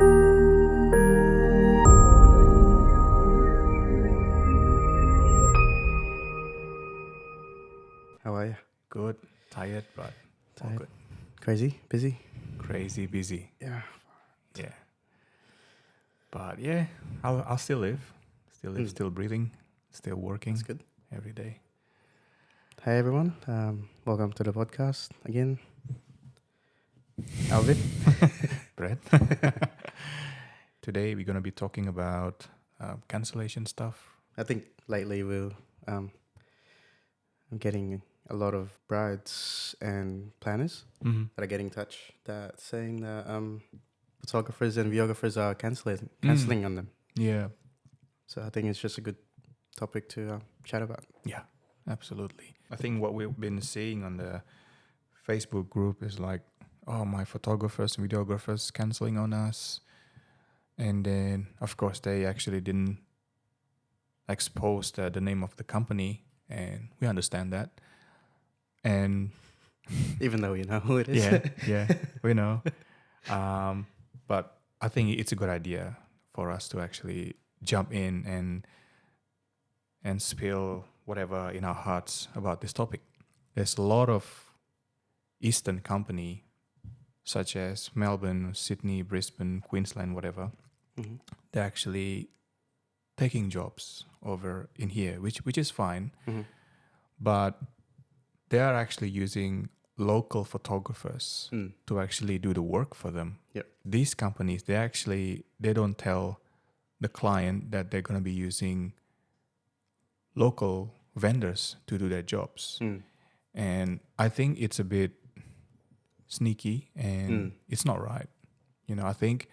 How are you? Good. Tired, but all Tired? good. Crazy? Busy? Crazy busy. Yeah. Yeah. But yeah, I'll still live. Still live, still breathing, still working That's good. every day. Hey everyone. Welcome to the podcast again. Alvin. Brett. Today we're gonna be talking about cancellation stuff. I think lately I'm getting a lot of brides and planners Mm-hmm. that are getting in touch that saying that photographers and videographers are canceling on them. Yeah. So I think it's just a good topic to chat about. Yeah. Absolutely. I think what we've been seeing on the Facebook group is like, oh, my photographers and videographers canceling on us. And then, of course, they actually didn't expose the name of the company, and we understand that. And Even though you know who it is. yeah, we know. But I think it's a good idea for us to actually jump in and spill whatever in our hearts about this topic. There's a lot of Eastern company, such as Melbourne, Sydney, Brisbane, Queensland, whatever. Mm-hmm. They're actually taking jobs over in here, which is fine. Mm-hmm. But they are actually using local photographers to actually do the work for them. Yep. These companies, they don't tell the client that they're going to be using local vendors to do their jobs. And I think it's a bit sneaky and it's not right. I think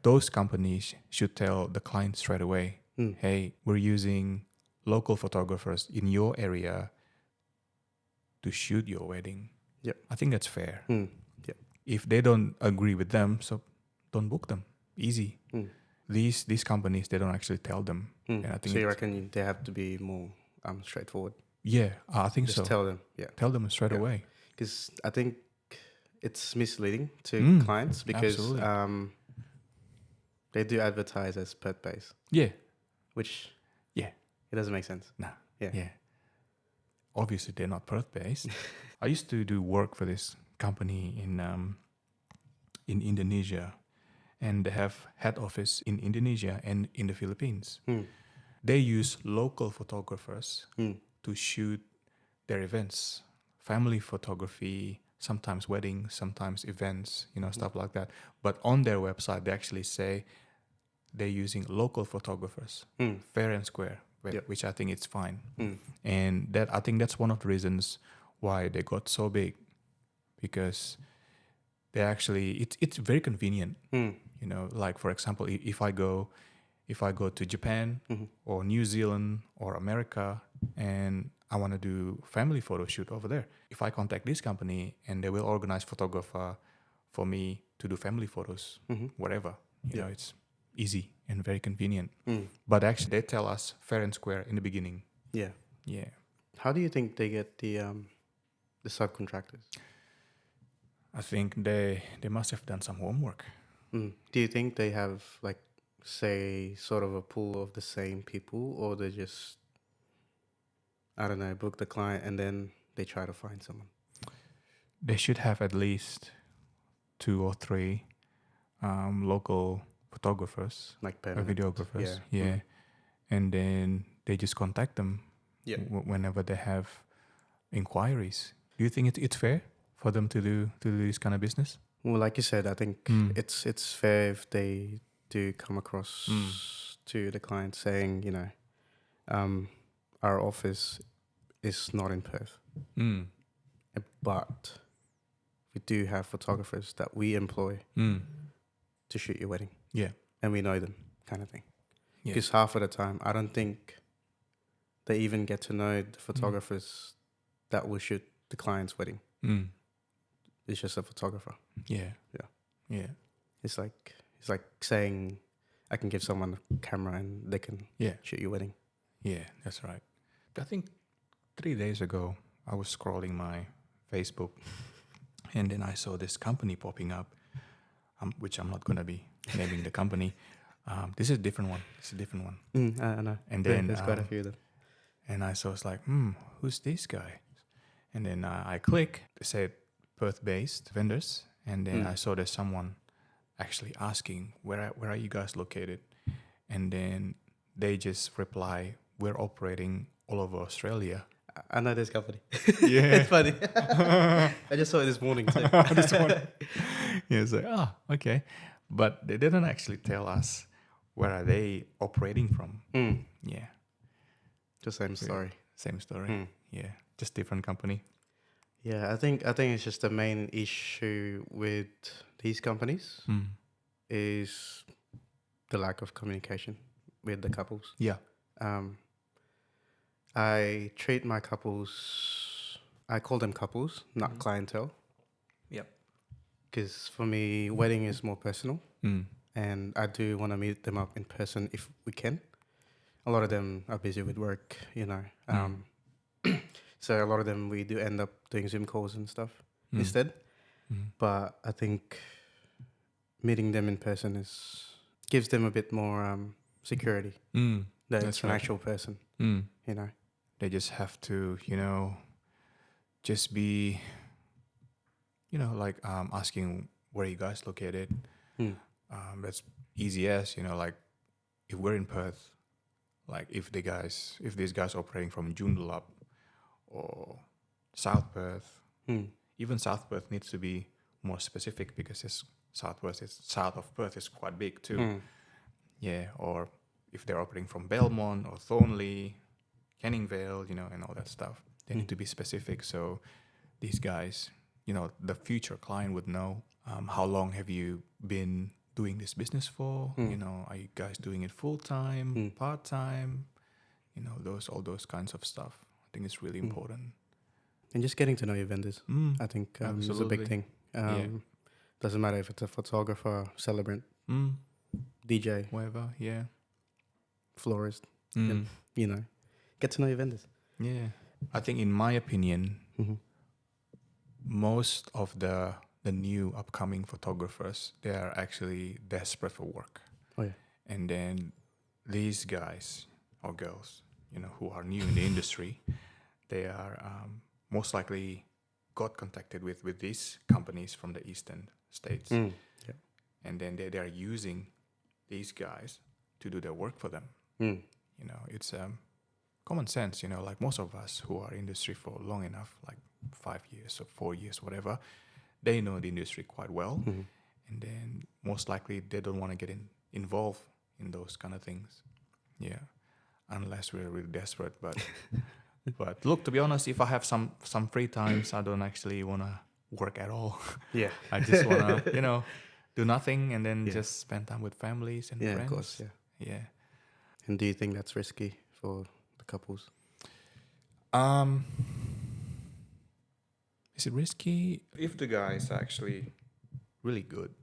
those companies should tell the client straight away, hey, we're using local photographers in your area to shoot your wedding. Yep. I think that's fair. Yep. If they don't agree with them, so don't book them. Easy. These companies, they don't actually tell them. And I think So you reckon they have to be more straightforward? yeah, I think Just so. tell them. Yeah. Tell them straight Yeah. away. Because I think it's misleading to clients because Absolutely. they do advertise as pet base, Yeah. which Yeah. it doesn't make sense. Nah. Yeah. Yeah. Obviously, they're not Perth based. I used to do work for this company in Indonesia, and they have head office in Indonesia and in the Philippines. They use local photographers to shoot their events, family photography, sometimes weddings, sometimes events, stuff like that. But on their website, they actually say they're using local photographers, fair and square, which I think it's fine. And that I think that's one of the reasons why they got so big, because they actually it's very convenient. Like for example, if I go to Japan or New Zealand or America and I want to do family photo shoot over there, if I contact this company and they will organize photographer for me to do family photos, whatever, it's easy and very convenient. But actually, they tell us fair and square in the beginning. Yeah. Yeah. How do you think they get the subcontractors? I think they must have done some homework. Do you think they have like, say, sort of a pool of the same people, or they just, I don't know, book the client and then they try to find someone? They should have at least 2 or 3 local photographers, Like or permanent. videographers. Yeah. Yeah. And then they just contact them Yeah. whenever they have inquiries. Do you think it's fair for them to do this kind of business? Well, like you said, I think it's fair if they do come across to the client saying, our office is not in Perth, but we do have photographers that we employ to shoot your wedding. Yeah. And we know them, kind of thing. Yeah. Because half of the time, I don't think they even get to know the photographers that will shoot the client's wedding. It's just a photographer. Yeah. Yeah. Yeah. It's like saying I can give someone a camera and they can shoot your wedding. Yeah, that's right. I think 3 days ago, I was scrolling my Facebook and then I saw this company popping up. which I'm not gonna be naming the company. This is a different one. It's a different one. I know. And then There's quite a few of them. and I was like, who's this guy? And then I click. They said Perth-based vendors, and then I saw there's someone actually asking where are you guys located, and then they just reply, we're operating all over Australia. I know this company. Yeah. It's funny. I just saw it this morning too. This one. Yeah, it's like, okay. But they didn't actually tell us where are they operating from. Yeah, Just same story. same story. Yeah, just different company. Yeah, I think it's just the main issue with these companies is the lack of communication with the couples. Yeah. I treat my couples, I call them couples, not clientele. Yep. Because for me, wedding is more personal. And I do want to meet them up in person if we can. A lot of them are busy with work, you know. So a lot of them, we do end up doing Zoom calls and stuff instead. But I think meeting them in person gives them a bit more security that it's an actual person, you know. They just have to, just be, like asking where you guys located. That's easy as, like if we're in Perth, like if these guys operating from Joondalup or South Perth, even South Perth needs to be more specific because south of Perth is quite big too. Yeah, or if they're operating from Belmont or Thornley, Canning Vale, and all that stuff, they need to be specific. So these guys, the future client would know how long have you been doing this business for? Are you guys doing it full time, part time? All those kinds of stuff. I think it's really important. And just getting to know your vendors, I think is a big thing. Doesn't matter if it's a photographer, celebrant, DJ, whatever. Yeah, florist. Get to know your vendors. Yeah, I think in my opinion, most of the new upcoming photographers, they are actually desperate for work. Oh yeah. And then these guys or girls, who are new in the industry, they are most likely got contacted with these companies from the eastern states. And then they are using these guys to do their work for them. It's common sense, like most of us who are in industry for long enough, like 5 years or 4 years, whatever, they know the industry quite well. And then most likely they don't want to get involved in those kind of things. Yeah, unless we're really desperate. But but look, to be honest, if I have some free times, I don't actually want to work at all. Yeah. I just want to, do nothing and then just spend time with families and friends. Of course, Yeah. And do you think that's risky for the couples? Is it risky? If the guy is actually really good,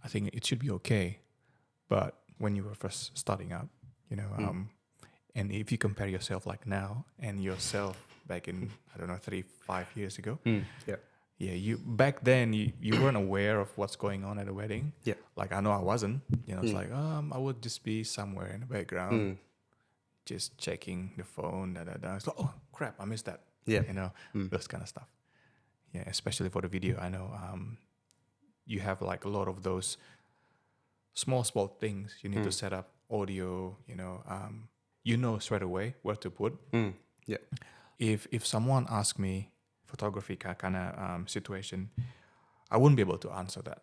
I think it should be okay. But when you were first starting out, and if you compare yourself like now and yourself back in, 3-5 years ago, you back then you weren't aware of what's going on at a wedding. Yeah. Like I know I wasn't. It's like I would just be somewhere in the background, just checking the phone. It's like, oh crap, I missed that. Yeah. Those kind of stuff. Yeah, especially for the video. I know you have like a lot of those small things you need to set up. Audio, straight away where to put. Yeah. If someone asks me photography kind of situation, I wouldn't be able to answer that.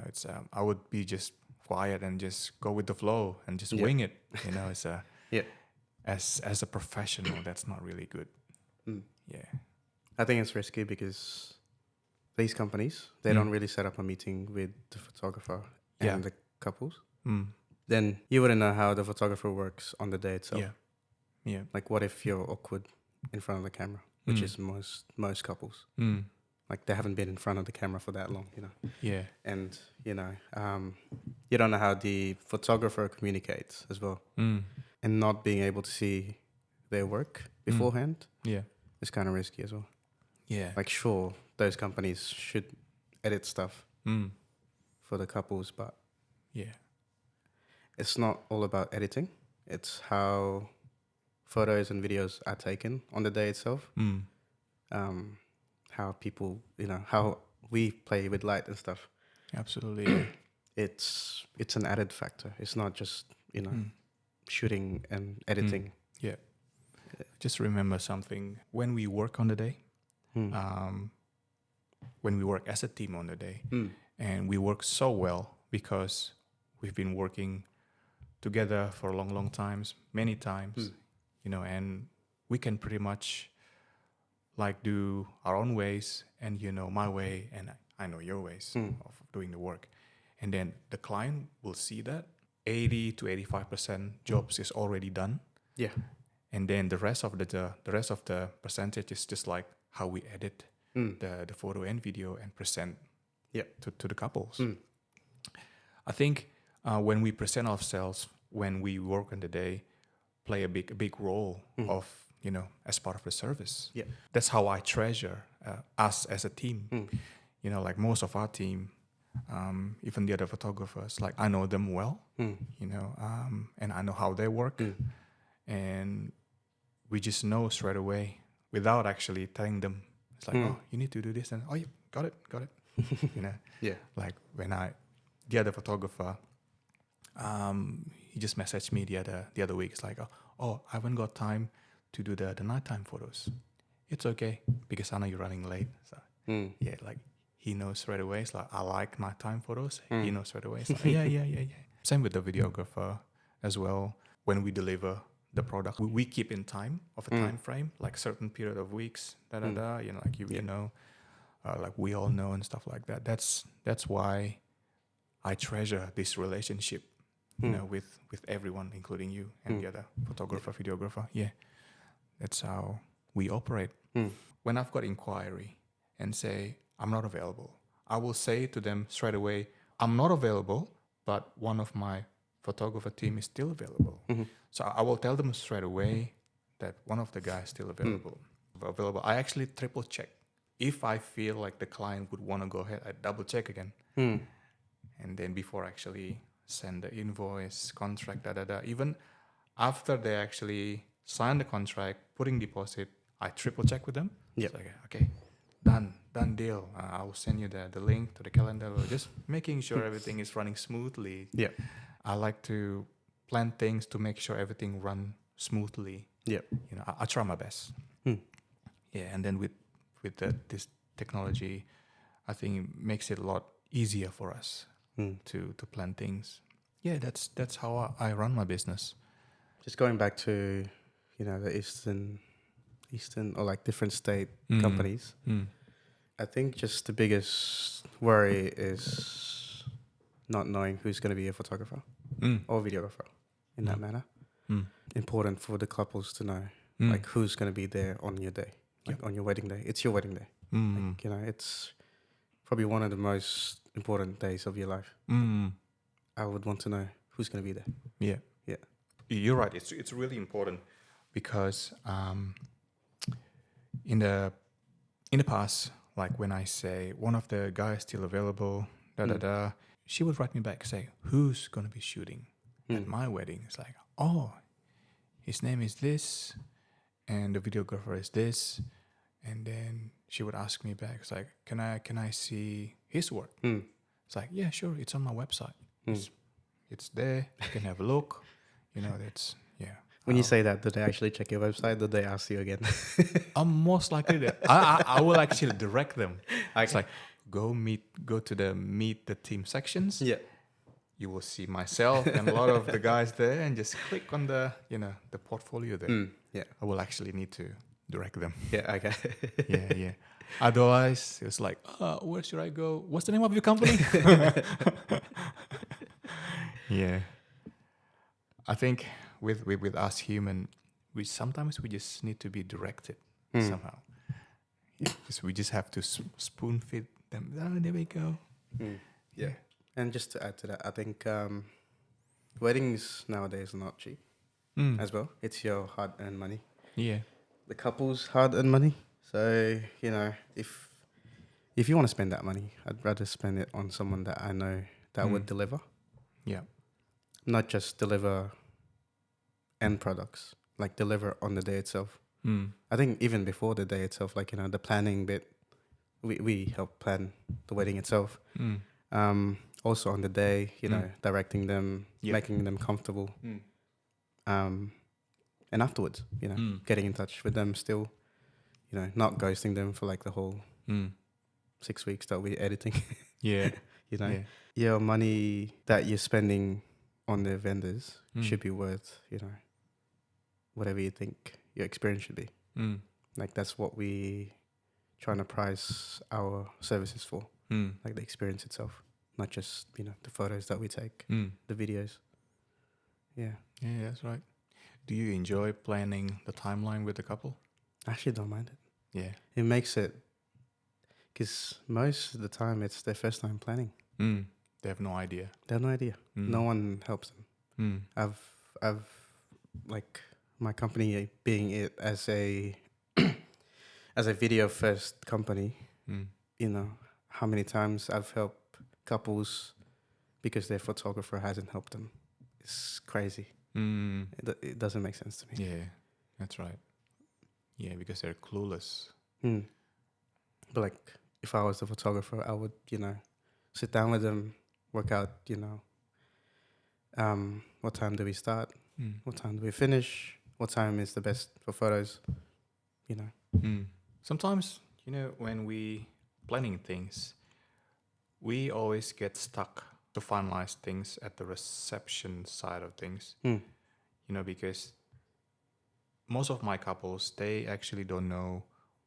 It's I would be just quiet and just go with the flow and just wing it. It's as a professional, that's not really good. Yeah. I think it's risky because these companies, they don't really set up a meeting with the photographer and the couples. Then you wouldn't know how the photographer works on the day itself. Yeah. Like what if you're awkward in front of the camera, which is most couples. Like they haven't been in front of the camera for that long, Yeah. And, you don't know how the photographer communicates as well. And not being able to see their work beforehand is kind of risky as well. Yeah. Like, sure, those companies should edit stuff. for the couples, but Yeah. it's not all about editing. It's how photos and videos are taken on the day itself. How people, how we play with light and stuff. Absolutely. Yeah. It's an added factor. It's not just shooting and editing. Yeah. Just remember something. When we work on the day, when we work as a team on the day, and we work so well because we've been working together for a long times, many times, and we can pretty much like do our own ways, and my way, and I know your ways of doing the work. And then the client will see that 80 to 85% jobs is already done. Yeah. And then the rest of the percentage is just like how we edit the photo and video and present to the couples. I think when we present ourselves, when we work on the day, play a big role of as part of the service. Yeah. That's how I treasure us as a team. Like most of our team, even the other photographers, like I know them well, and I know how they work, and we just know straight away without actually telling them. It's like, oh, you need to do this, and oh, yeah, got it. Yeah. Like when the other photographer, he just messaged me the other week. It's like, oh, I haven't got time to do the nighttime photos. It's okay because I know you're running late. So yeah, like he knows right away. It's like, I like nighttime photos. He knows right away. It's like, yeah. Same with the videographer as well. When we deliver the product, we keep in time of a time frame, like certain period of weeks, like like we all know and stuff like that. That's why I treasure this relationship, with everyone, including you and the other photographer, videographer. Yeah, that's how we operate. When I've got inquiry and say I'm not available, I will say to them straight away, I'm not available, but one of my photographer team is still available. So I will tell them straight away that one of the guys is still available. I actually triple check. If I feel like the client would want to go ahead, I double check again. And then before actually send the invoice, contract, even after they actually sign the contract, putting deposit, I triple check with them. Yeah. It's like, okay, done deal. I will send you the link to the calendar. Just making sure everything is running smoothly. Yeah. I like to plan things to make sure everything run smoothly. Yeah. I try my best. Yeah, and then with this technology, I think it makes it a lot easier for us to plan things. Yeah, that's how I run my business. Just going back to, the Eastern or like different state companies. I think just the biggest worry is not knowing who's going to be a photographer or videographer in that manner. Important for the couples to know, like who's going to be there on your day, like on your wedding day. It's your wedding day. Like, it's probably one of the most important days of your life. I would want to know who's going to be there. Yeah. Yeah. You're right. It's really important because in the past, like when I say one of the guys still available, she would write me back say, who's gonna be shooting at my wedding? It's like, oh, his name is this, and the videographer is this, and then she would ask me back, it's like, can I see his work? It's like, yeah, sure, it's on my website. It's there. You can have a look. That's When you say that, did they actually check your website? Did they ask you again? I'm most likely that I will actually direct them. Okay. It's like go to the meet the team sections. Yeah. You will see myself and a lot of the guys there, and just click on the the portfolio there. Yeah. I will actually need to direct them. Yeah. Okay. Yeah. Otherwise, it's like, where should I go? What's the name of your company? Yeah. I think with us human, we sometimes just need to be directed somehow. We just have to spoon feed them. Oh, there we go. Yeah. And just to add to that, I think weddings nowadays are not cheap as well. It's your hard-earned money. Yeah. The couple's hard-earned money. So, if you want to spend that money, I'd rather spend it on someone that I know that would deliver, Yeah. not just deliver end products, like deliver on the day itself. I think even before the day itself, like, the planning bit, we help plan the wedding itself. Also on the day, directing them, Yep. making them comfortable. And afterwards, getting in touch with them still, not ghosting them for like the whole 6 weeks that we're editing. Yeah. Yeah. Yeah. Your money that you're spending on the vendors should be worth, whatever you think your experience should be. Like that's what we trying to price our services for, like the experience itself, not just the photos that we take, the videos. Yeah, Yeah, that's right. Do you enjoy planning the timeline with the couple? I actually don't mind it. Yeah. It makes it, because most of the time it's their first time planning. They have no idea. They have no idea. No one helps them. I've like my company being it as a as a video first company. How many times I've helped couples because their photographer hasn't helped them. It's crazy. It doesn't make sense to me. Yeah, that's right. Yeah, because they're clueless. But like, if I was the photographer, I would, sit down with them, work out, what time do we start? What time do we finish? What time is the best for photos? Sometimes, when we planning things, we always get stuck to finalize things at the reception side of things. Because most of my couples, they actually don't know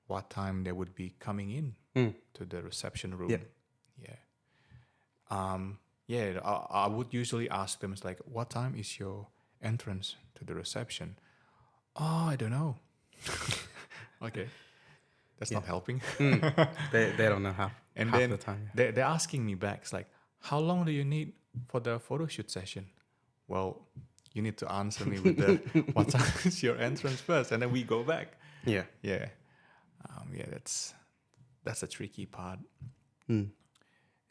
what time they would be coming in to the reception room. Yeah. I would usually ask them, it's like, what time is your entrance to the reception? Oh, I don't know. Okay. That's not helping. They don't know half the time. They're asking me back, it's like, how long do you need for the photo shoot session? Well, you need to answer me with the what time is your entrance first, and then we go back. Yeah. Yeah. That's a tricky part. Mm. And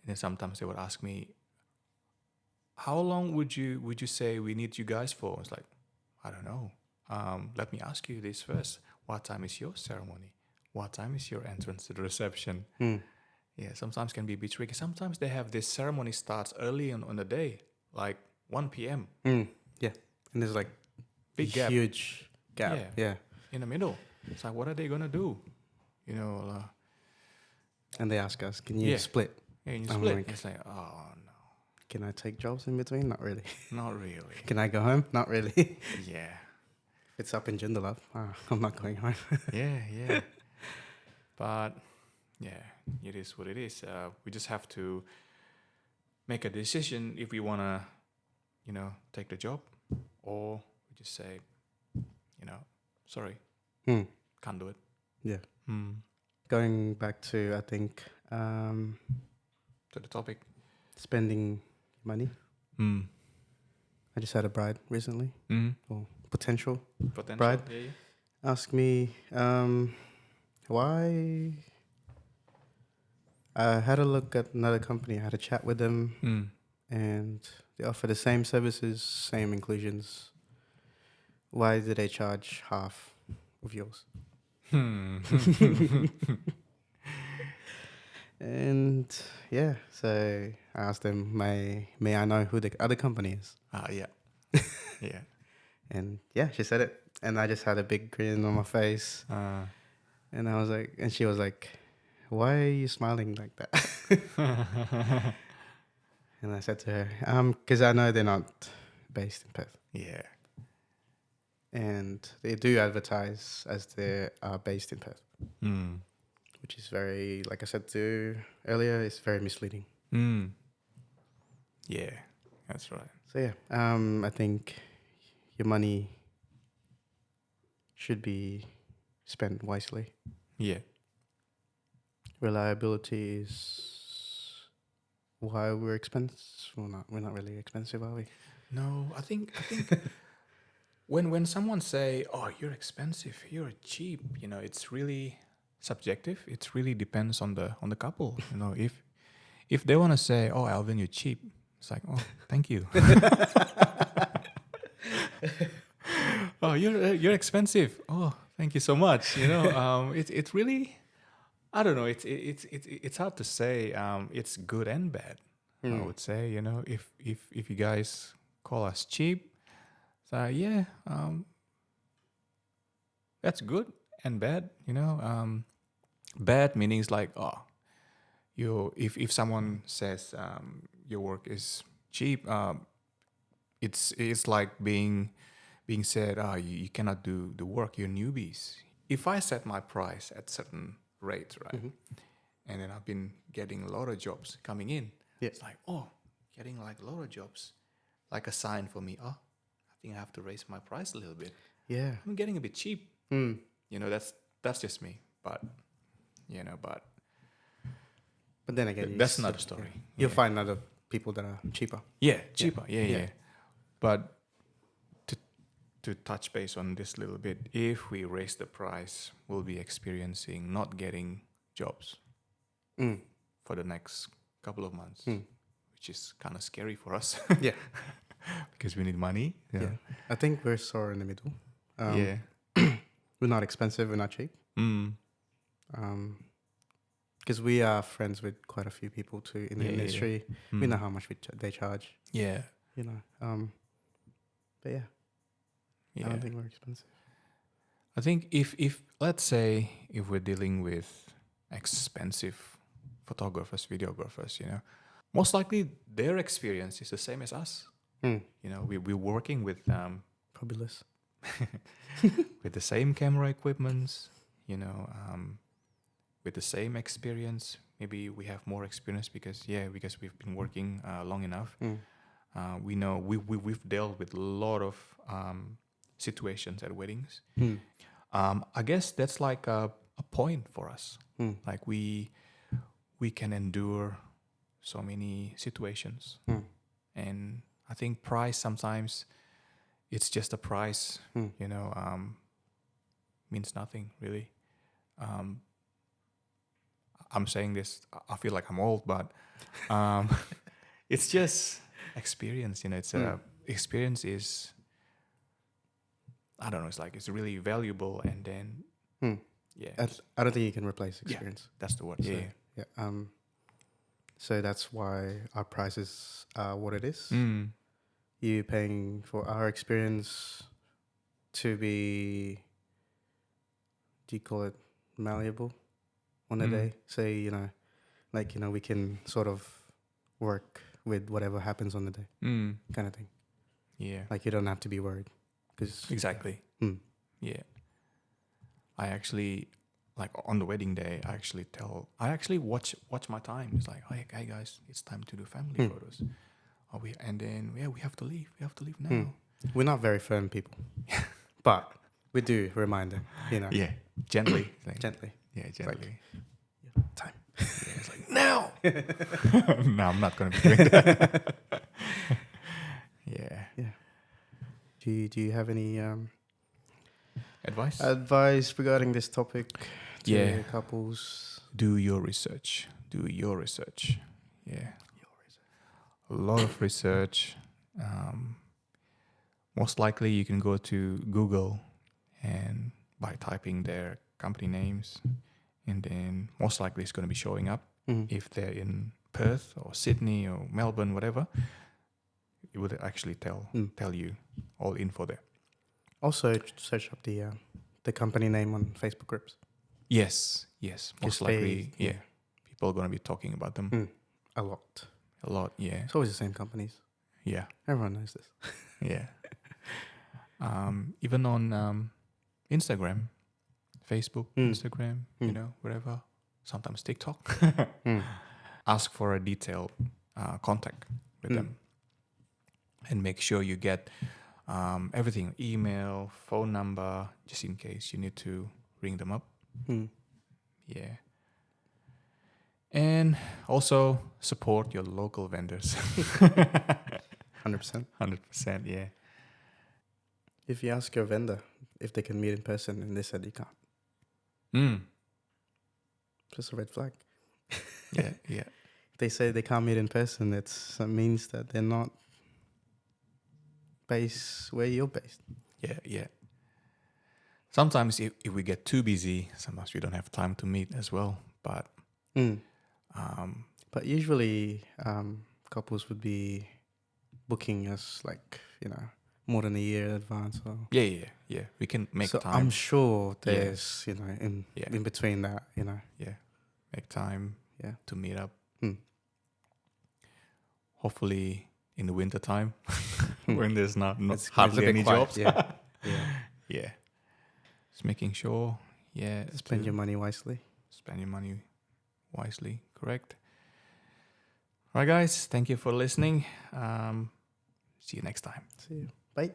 then sometimes they would ask me, how long would you say we need you guys for? It's like, I don't know. Let me ask you this first. What time is your ceremony? What time is your entrance to the reception? Yeah, sometimes can be a bit tricky. Sometimes they have this ceremony starts early on the day, like 1 p.m. Yeah. And there's like Big gap. huge gap. Yeah. In the middle. It's like, what are they gonna do? And they ask us, can you split? Yeah, you I'm split. like, It's like, oh no. Can I take jobs in between? Not really. Not really. Can I go home? Not really. Yeah. It's up in Joondalup. I'm not going home. Yeah. But yeah, it is what it is. We just have to make a decision if we wanna, take the job, or we just say, sorry, can't do it. Yeah. Going back to, I think, To the topic. spending money. I just had a bride recently, or potential bride. Yeah. Ask me why. I had a look at another company. I had a chat with them, and they offer the same services, same inclusions. Why do they charge half of yours? And yeah, so I asked them, may I know who the other company is? Yeah. Yeah. And yeah, she said it, and I just had a big grin on my face, and I was like, and she was like, "Why are you smiling like that?" And I said to her, because I know they're not based in Perth. Yeah. And they do advertise as they are based in Perth, which is very, like I said to earlier, it's very misleading. Yeah, that's right. So yeah, I think your money should be spent wisely. Yeah. Reliability is why we're expensive. Well, we're not really expensive, are we? No, I think when someone say, "Oh, you're expensive, you're cheap," it's really subjective. It really depends on the couple. If they want to say, "Oh, Alvin, you're cheap," It's like, oh, thank you. Oh, you're expensive. Oh, thank you so much. It's really, I don't know. It's hard to say. It's good and bad. I would say. If you guys call us cheap, so yeah, that's good and bad. Bad meanings like, oh, if someone says your work is cheap, it's like being said, you cannot do the work, you're newbies. If I set my price at certain rate, right, and then I've been getting a lot of jobs coming in, it's like, oh, getting like a lot of jobs, like a sign for me, oh, I think I have to raise my price a little bit. Yeah. I'm getting a bit cheap. That's just me. But But then again, that's another story. You'll find other people that are cheaper. Yeah, cheaper. Yeah. But to touch base on this little bit, if we raise the price, we'll be experiencing not getting jobs for the next couple of months, which is kind of scary for us. Yeah. Because we need money. Yeah. I think we're sort of in the middle. Yeah. We're not expensive, we're not cheap. Because we are friends with quite a few people too in the industry. We know how much they charge. Yeah. But yeah. I don't think we're expensive. I think if let's say if we're dealing with expensive photographers, videographers, most likely their experience is the same as us. We're working with Probably less. with the same camera equipments, with the same experience. Maybe we have more experience because we've been working long enough. We know we've dealt with a lot of situations at weddings. I guess that's like a point for us. Like we can endure so many situations, and I think price sometimes it's just a price. Means nothing really. I'm saying this, I feel like I'm old, but it's just experience. It's experience is, I don't know, it's really valuable, and then I don't think you can replace experience. That's the word. So that's why our prices are what it is. You paying for our experience to be, do you call it malleable on a day? Say, we can sort of work with whatever happens on the day, kind of thing. Yeah. Like you don't have to be worried. Exactly. Yeah. I actually, like on the wedding day, I actually watch my time. It's like, hey guys, it's time to do family photos. We have to leave. We have to leave now. We're not very firm people, but we do remind them, Yeah, gently. Gently. Yeah, gently. Like, time. Yeah, it's like, now! No, I'm not going to be doing that. Yeah. Do you have any advice regarding this topic to couples? Do your research. Yeah. A lot of research. Most likely you can go to Google and by typing their company names, and then most likely it's going to be showing up. If they're in Perth or Sydney or Melbourne, whatever, it would actually tell you all info there. Also, search up the company name on Facebook groups. Yes. Most likely, people are going to be talking about them. A lot, yeah. It's always the same companies. Yeah. Everyone knows this. Yeah. Even on Instagram, Facebook, Instagram, wherever. Sometimes TikTok. Ask for a detailed contact with them, and make sure you get everything: email, phone number, just in case you need to ring them up. Yeah. And also support your local vendors. 100%. 100%, yeah. If you ask your vendor if they can meet in person and they said you can't, just a red flag. Yeah. If they say they can't meet in person, that means that they're not based where you're based. Yeah. Sometimes if we get too busy, sometimes we don't have time to meet as well. But But usually couples would be booking us like, more than a year in advance. Or yeah. We can make so time. I'm sure there's, in between that, Yeah, make time Yeah. to meet up. Hmm. Hopefully in the winter time when there's not It's a hardly bit any quiet, jobs. Yeah. Yeah. Yeah. Just making sure, Spend your money wisely. spend your money wisely. Correct. All right, guys. Thank you for listening. See you next time. See you. Bye.